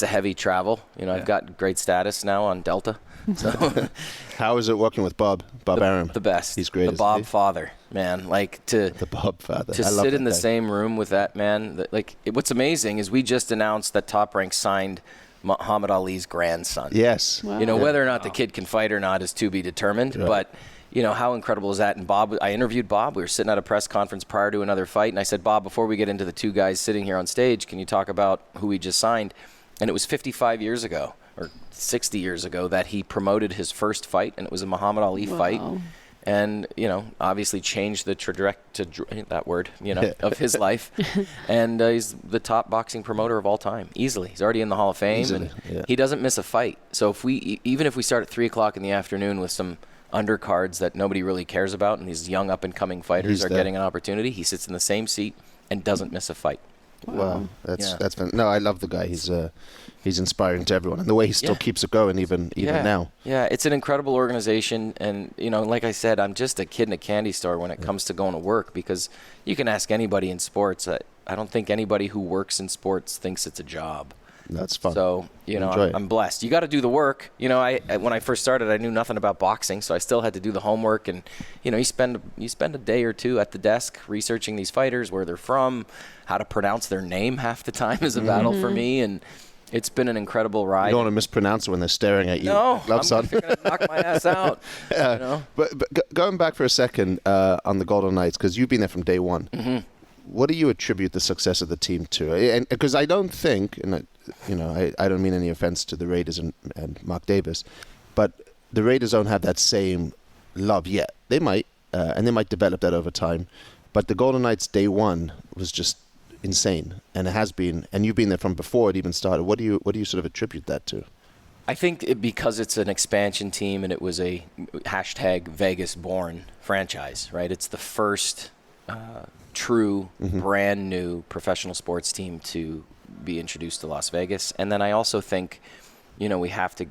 heavy travel. I've got great status now on Delta. So how is it working with Bob Arum? The best. He's great. The Bob father, man. The Bob father. To sit in the same room with that man. What's amazing is we just announced that Top Rank signed Muhammad Ali's grandson. Yes. Wow. Whether or not the kid can fight or not is to be determined. Right. But how incredible is that? And Bob, I interviewed Bob. We were sitting at a press conference prior to another fight, and I said, Bob, before we get into the two guys sitting here on stage, can you talk about who we just signed? And it was 55 years ago, or 60 years ago, that he promoted his first fight, and it was a Muhammad Ali fight. And, obviously changed the trajectory, that word, of his life. And he's the top boxing promoter of all time, easily. He's already in the Hall of Fame, and he doesn't miss a fight. So even if we start at 3 o'clock in the afternoon with some undercards that nobody really cares about, and these young up-and-coming fighters are getting an opportunity, he sits in the same seat and doesn't miss a fight. Wow, Yeah. that's been, no. I love the guy. He's inspiring to everyone, and the way he still keeps it going even now. Yeah, it's an incredible organization, and like I said, I'm just a kid in a candy store when it comes to going to work, because you can ask anybody in sports. I don't think anybody who works in sports thinks it's a job. That's fun. So I'm blessed. You got to do the work. When I first started, I knew nothing about boxing, so I still had to do the homework. And you spend a day or two at the desk researching these fighters, where they're from, how to pronounce their name half the time is a battle for me. And it's been an incredible ride. You don't want to mispronounce it when they're staring at you. No, I'm going to knock my ass out. But going back for a second on the Golden Knights, because you've been there from day one. Mm-hmm. What do you attribute the success of the team to? And because I don't think, and I don't mean any offense to the Raiders and Mark Davis, but the Raiders don't have that same love yet. They might, and they might develop that over time. But the Golden Knights day one was just insane, and it has been. And you've been there from before it even started. What do you sort of attribute that to? I think because it's an expansion team and it was a #Vegas-born franchise, right? It's the first true, brand new professional sports team to be introduced to Las Vegas. And then I also think, we have to,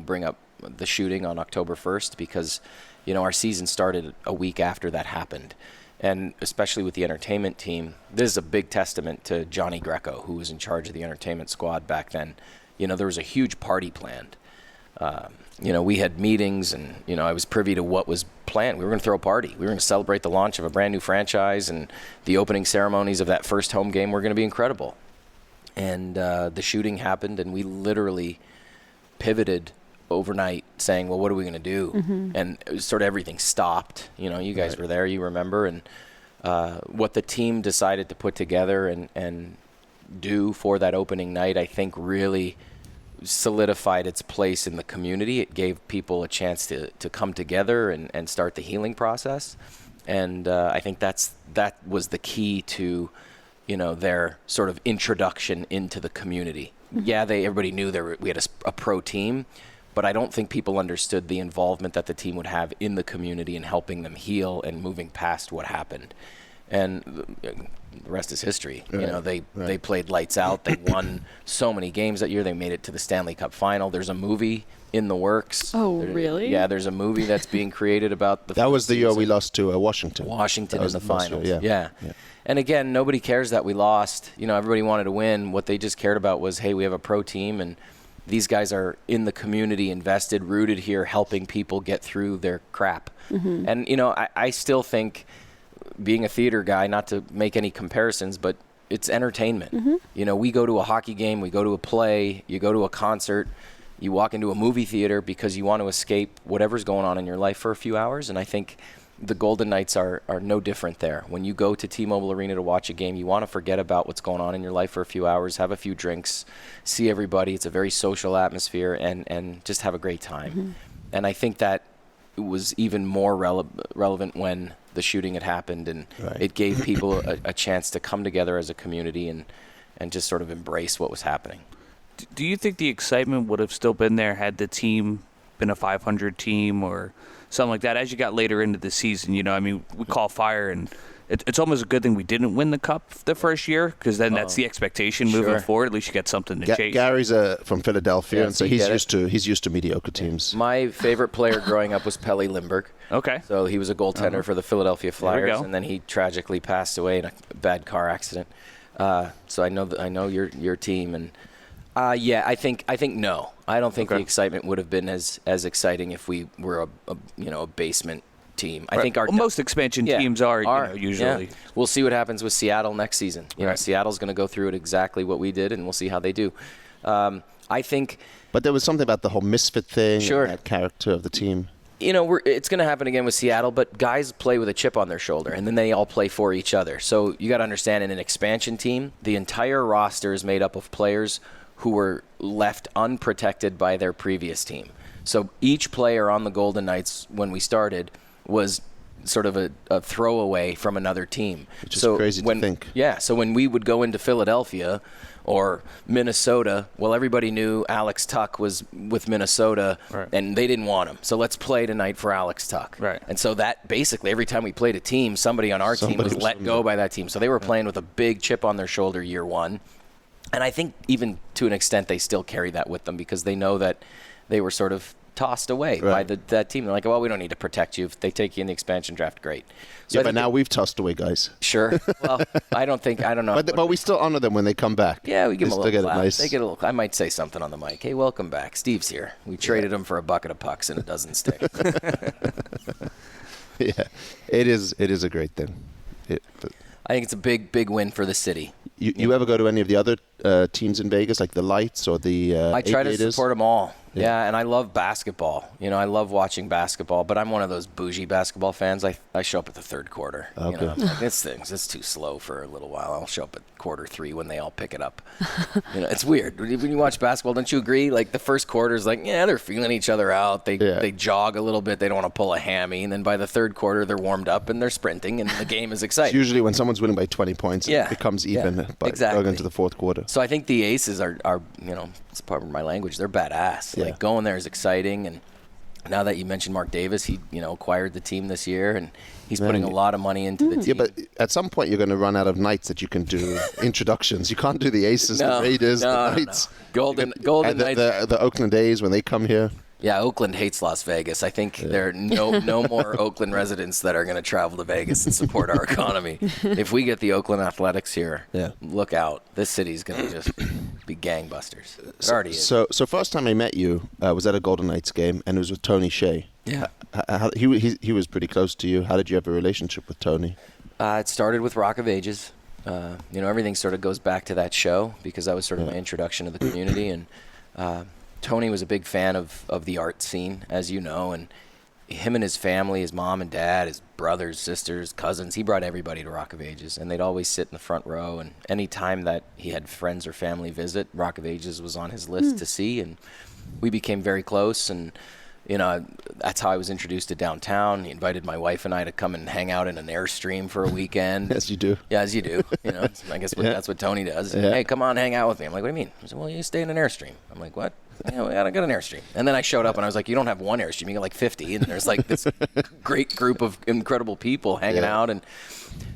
bring up the shooting on October 1st, because, our season started a week after that happened. And especially with the entertainment team, this is a big testament to Johnny Greco, who was in charge of the entertainment squad back then. There was a huge party planned. We had meetings, and, I was privy to what was planned. We were going to throw a party. We were going to celebrate the launch of a brand new franchise, and the opening ceremonies of that first home game were going to be incredible. And the shooting happened, and we literally pivoted overnight saying, well, what are we going to do? And it was sort of everything stopped. You guys were there, you remember. And what the team decided to put together and do for that opening night, I think really solidified its place in the community. It gave people a chance to come together and start the healing process. And I think that was the key to, their sort of introduction into the community. Yeah, everybody knew we had a pro team, but I don't think people understood the involvement that the team would have in the community and helping them heal and moving past what happened. And the rest is history. Right. They played lights out. They won so many games that year. They made it to the Stanley Cup final. There's a movie in the works. Oh, really? Yeah, there's a movie that's being created about the. That was the year we lost to Washington. Washington in the finals. Year, yeah. And again, nobody cares that we lost. Everybody wanted to win. What they just cared about was, hey, we have a pro team, and these guys are in the community, invested, rooted here, helping people get through their crap. And I still think, being a theater guy, not to make any comparisons, but it's entertainment. We go to a hockey game, we go to a play, you go to a concert, you walk into a movie theater because you want to escape whatever's going on in your life for a few hours. And I think the Golden Knights are no different there. When you go to T-Mobile Arena to watch a game, you want to forget about what's going on in your life for a few hours, have a few drinks, see everybody. It's a very social atmosphere, and just have a great time. And I think that was even more relevant when the shooting had happened, and it gave people a chance to come together as a community and just sort of embrace what was happening. Do you think the excitement would have still been there had the team been a 500 team or something like that as you got later into the season? We call fire, and it's almost a good thing we didn't win the cup the first year, because then that's the expectation moving forward. At least you get something to chase. Gary's from Philadelphia, and so he's used to mediocre teams. My favorite player growing up was Pelle Lindbergh. Okay. So he was a goaltender for the Philadelphia Flyers, and then he tragically passed away in a bad car accident. So I know your team, and I think no. I don't think the excitement would have been as exciting if we were a basement team. I think most expansion teams are usually. Yeah. We'll see what happens with Seattle next season. Seattle's going to go through it exactly what we did, and we'll see how they do. I think. But there was something about the whole misfit thing, and that character of the team. It's going to happen again with Seattle, but guys play with a chip on their shoulder, and then they all play for each other. So you got to understand, in an expansion team, the entire roster is made up of players who were left unprotected by their previous team. So each player on the Golden Knights when we started was sort of a throwaway from another team. Which is crazy to think. Yeah, so when we would go into Philadelphia or Minnesota, well, everybody knew Alex Tuck was with Minnesota, and they didn't want him. So let's play tonight for Alex Tuck. Right. And so that basically every time we played a team, somebody on our team was let go by that team. So they were playing with a big chip on their shoulder year one. And I think even to an extent they still carry that with them because they know that they were sort of tossed away by that team. They're like, well, we don't need to protect you. If they take you in the expansion draft, great. So but now we've tossed away guys. Sure. Well, I don't know. But we still honor them when they come back. Yeah, we give them a little clap. Nice. They get a little. I might say something on the mic. Hey, welcome back. Steve's here. We traded him for a bucket of pucks and it doesn't stick. Yeah, it is a great thing. I think it's a big win for the city. You ever go to any of the other teams in Vegas, like the Lights or the I try to Aviators? support them all. Yeah, and I love basketball. I love watching basketball, but I'm one of those bougie basketball fans. I show up at the third quarter. Okay. Like, it's too slow for a little while. I'll show up at quarter 3 when they all pick it up. It's weird. When you watch basketball, don't you agree? Like the first quarter is like, they're feeling each other out. They jog a little bit. They don't want to pull a hammy. And then by the third quarter, they're warmed up and they're sprinting and the game is exciting. It's usually when someone's winning by 20 points, it becomes even going into the fourth quarter. So I think the Aces are it's part of my language. They're badass. Yeah. Like going there is exciting. And now that you mentioned Mark Davis, he acquired the team this year and he's putting a lot of money into the team. Yeah, but at some point you're going to run out of nights that you can do introductions. You can't do the Aces, the Raiders, the Knights. Golden Knights. The Oakland A's when they come here. Yeah, Oakland hates Las Vegas. I think there are no more Oakland residents that are going to travel to Vegas and support our economy. If we get the Oakland Athletics here, look out. This city's going to just be gangbusters. It already is. So first time I met you was at a Golden Knights game, and it was with Tony Shea. Yeah. He was pretty close to you. How did you have a relationship with Tony? It started with Rock of Ages. Everything sort of goes back to that show because that was sort of my introduction to the community. And Tony was a big fan of the art scene, as you know, and him and his family, his mom and dad, his brothers, sisters, cousins, he brought everybody to Rock of Ages, and they'd always sit in the front row, and any time that he had friends or family visit, Rock of Ages was on his list to see, and we became very close, and that's how I was introduced to downtown. He invited my wife and I to come and hang out in an Airstream for a weekend. As you do. Yeah, as you do. I guess that's what Tony does. Yeah. Hey, come on, hang out with me. I'm like, what do you mean? He said, well, you stay in an Airstream. I'm like, what? Yeah, I got an Airstream. And then I showed up and I was like, you don't have one Airstream, you got like 50. And there's like this great group of incredible people hanging out. And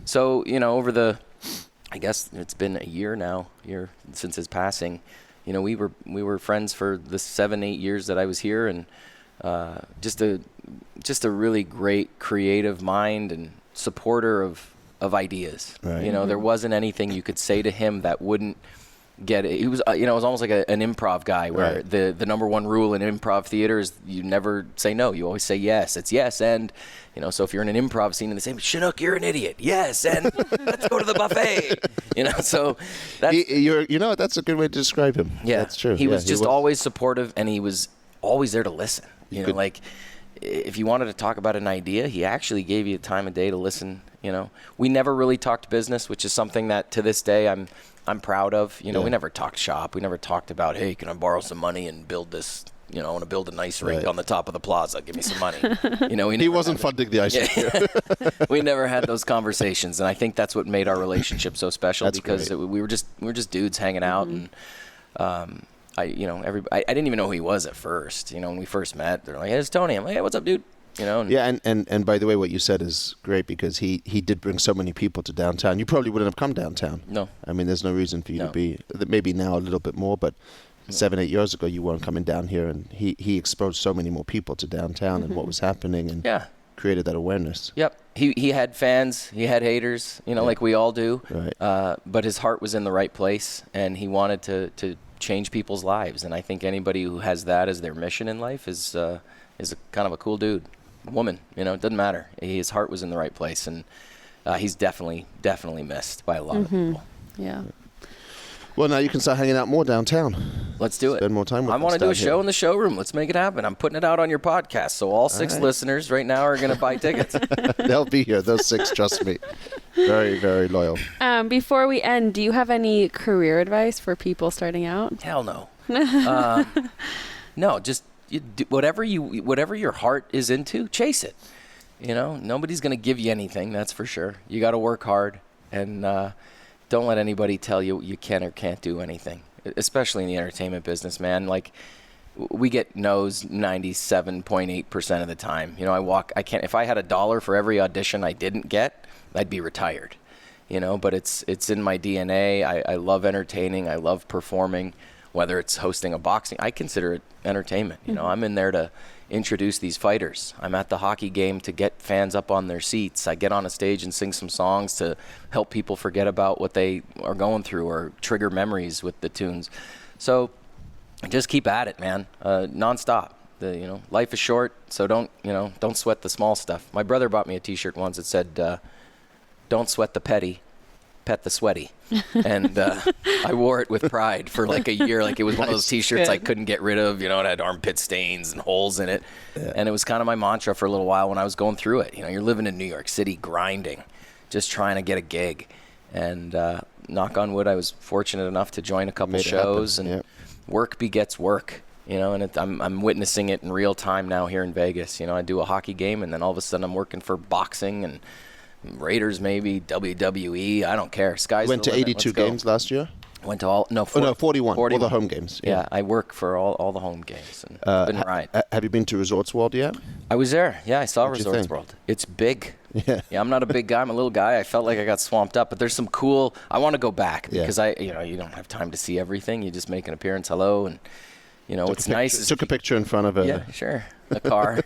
so, over I guess it's been a year since his passing. We were friends for the 7-8 years that I was here, and just a really great creative mind and supporter of ideas. Right. There wasn't anything you could say to him that wouldn't get it. He was, it was almost like an improv guy where the number one rule in improv theater is you never say no. You always say yes. It's yes. And, so if you're in an improv scene and they say, Shunock, you're an idiot. Yes. And let's go to the buffet. So that's, that's a good way to describe him. Yeah. That's true. He was always supportive, and he was always there to listen. Like if you wanted to talk about an idea, he actually gave you time of day to listen. We never really talked business, which is something that to this day I'm proud of. We never talked shop. We never talked about, hey, can I borrow some money and build this? I want to build an ice rink on the top of the plaza. Give me some money. He wasn't funding the ice rink. We never had those conversations, and I think that's what made our relationship so special. Because we were just dudes hanging out, and I didn't even know who he was at first. When we first met, they're like, hey, it's Tony. I'm like, hey, what's up, dude? And by the way, what you said is great because he did bring so many people to downtown. You probably wouldn't have come downtown. No. I mean, there's no reason for you to be, maybe now a little bit more, but 7-8 years ago you weren't coming down here, and he exposed so many more people to downtown and what was happening, and created that awareness. Yep. He had fans, he had haters, like we all do. Right. But his heart was in the right place, and he wanted to change people's lives. And I think anybody who has that as their mission in life is a kind of a cool dude. Woman, it doesn't matter. His heart was in the right place, and he's definitely missed by a lot of people. Yeah. Well, now you can start hanging out more downtown. Let's do it. Spend more time with us. I want to do a down show here. in the showroom. Let's make it happen. I'm putting it out on your podcast, so all 6 listeners right now are going to buy tickets. They'll be here. Those 6, trust me. Very, very loyal. Before we end, do you have any career advice for people starting out? Hell no. No, just whatever your heart is into, chase it. You know, nobody's going to give you anything, that's for sure. You got to work hard, and don't let anybody tell you you can or can't do anything, especially in the entertainment business, man. Like, we get no's 97.8% of the time. You know, if I had $1 for every audition I didn't get, I'd be retired. You know, but it's in my DNA. I love entertaining. I love performing, whether it's hosting a boxing. I consider it entertainment. You know, I'm in there to introduce these fighters. I'm at the hockey game to get fans up on their seats. I get on a stage and sing some songs to help people forget about what they are going through or trigger memories with the tunes. So just keep at it, man, nonstop. Life is short, so don't sweat the small stuff. My brother bought me a T-shirt once that said, "Don't sweat the petty, pet the sweaty," and I wore it with pride for like a year. Like, it was one of those T-shirts I couldn't get rid of. You know, it had armpit stains and holes in it, and it was kind of my mantra for a little while when I was going through it. You know, you're living in New York City, grinding, just trying to get a gig, and knock on wood, I was fortunate enough to join a couple shows, and work begets work. You know, and I'm witnessing it in real time now here in Vegas. You know, I do a hockey game, and then all of a sudden I'm working for boxing and Raiders, maybe WWE. I don't care. Sky's went the to limit. 82 games last year. Went to all 41. All the home games. Yeah, I work for all the home games. And it's been right. Have you been to Resorts World yet? I was there. Yeah, I saw What'd you Resorts think? World. It's big. Yeah. I'm not a big guy. I'm a little guy. I felt like I got swamped up, but there's some cool. I want to go back because you don't have time to see everything. You just make an appearance, hello, and what's nice is took a picture in front of a car.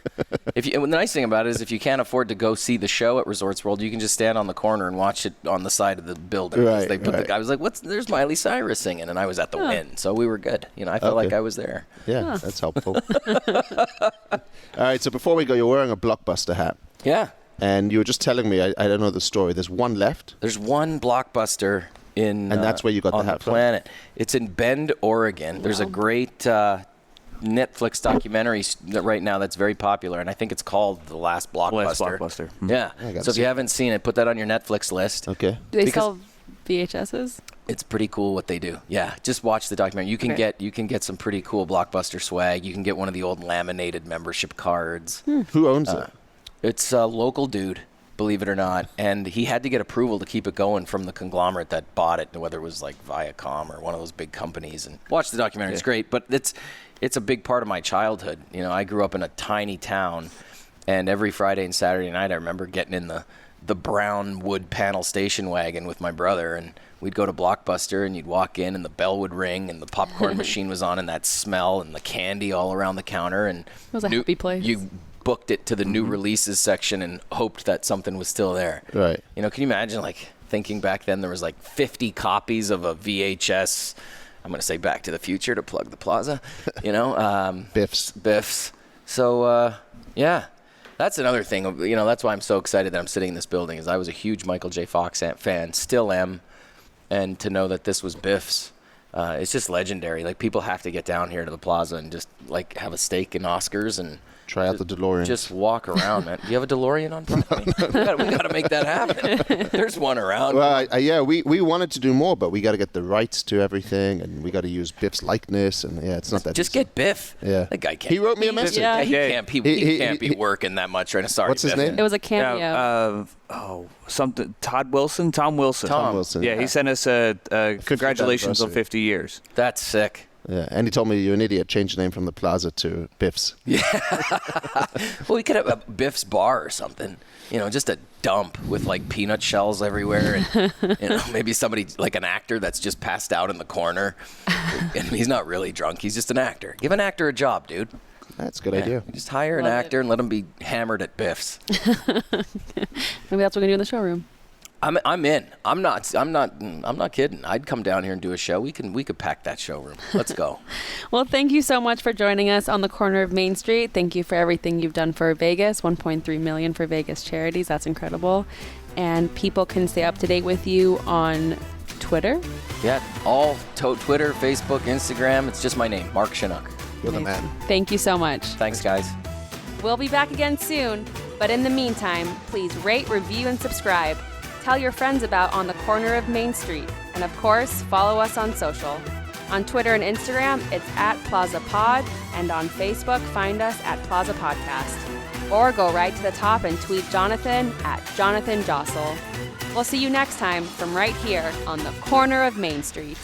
The nice thing about it is if you can't afford to go see the show at Resorts World, you can just stand on the corner and watch it on the side of the building. Right, I was like, there's Miley Cyrus singing, and I was at the Wynn, so we were good. I felt like I was there. Yeah, that's helpful. All right, so before we go, you're wearing a Blockbuster hat. Yeah. And you were just telling me, I don't know the story. There's one left. There's one Blockbuster and that's where you got on the hat the planet. It's in Bend, Oregon. Wow. There's a great Netflix documentary right now that's very popular, and I think it's called The Last Blockbuster. Yeah. So if you haven't seen it, put that on your Netflix list. Okay. Do they sell VHSs? It's pretty cool what they do. Yeah, just watch the documentary. You can get some pretty cool Blockbuster swag. You can get one of the old laminated membership cards. Who owns it? It's a local dude, believe it or not, and he had to get approval to keep it going from the conglomerate that bought it, whether it was like Viacom or one of those big companies. And watch the documentary; it's great. But it's a big part of my childhood. I grew up in a tiny town, and every Friday and Saturday night, I remember getting in the brown wood panel station wagon with my brother, and we'd go to Blockbuster, and you'd walk in, and the bell would ring, and the popcorn machine was on, and that smell, and the candy all around the counter, and it was a happy place. You booked it to the new releases section and hoped that something was still there. Right. Can you imagine, like, thinking back then there was like 50 copies of a VHS, I'm going to say Back to the Future to plug the plaza, Biffs. So, that's another thing. That's why I'm so excited that I'm sitting in this building, is I was a huge Michael J. Fox fan, still am, and to know that this was Biff's, it's just legendary. Like, people have to get down here to the plaza and just, like, have a steak and Oscars and try out the DeLorean. Just walk around, man. Do you have a DeLorean on property? No. We got to make that happen. There's one around. Well, we wanted to do more, but we got to get the rights to everything, and we got to use Biff's likeness, and it's not that just easy. Get Biff. Yeah. That guy can't. He wrote me a message. Yeah. He can't be working that much right now. Sorry, what's his Biff. name? It was a cameo. Tom Wilson. Tom Wilson. Yeah, he sent us a congratulations on 50 years. That's sick. Yeah, and he told me you're an idiot. Change the name from the plaza to Biff's. Yeah. Well, we could have a Biff's bar or something. Just a dump with like peanut shells everywhere, and maybe somebody like an actor that's just passed out in the corner, and he's not really drunk. He's just an actor. Give an actor a job, dude. That's a good idea. Just hire an actor and let him be hammered at Biff's. Maybe that's what we're gonna do in the showroom. I'm in. I'm not kidding. I'd come down here and do a show. We could pack that showroom. Let's go. Well, thank you so much for joining us on the corner of Main Street. Thank you for everything you've done for Vegas. 1.3 million for Vegas charities. That's incredible. And people can stay up to date with you on Twitter. Yeah, all Twitter, Facebook, Instagram. It's just my name, Mark Shunock. You're the man. Thank you so much. Thanks, guys. We'll be back again soon, but in the meantime, please rate, review, and subscribe. Tell your friends about On the Corner of Main Street. And of course, follow us on social. On Twitter and Instagram, it's @PlazaPod, and on Facebook, find us at Plaza Podcast. Or go right to the top and tweet Jonathan @JonathanJossel. We'll see you next time from right here on the corner of Main Street.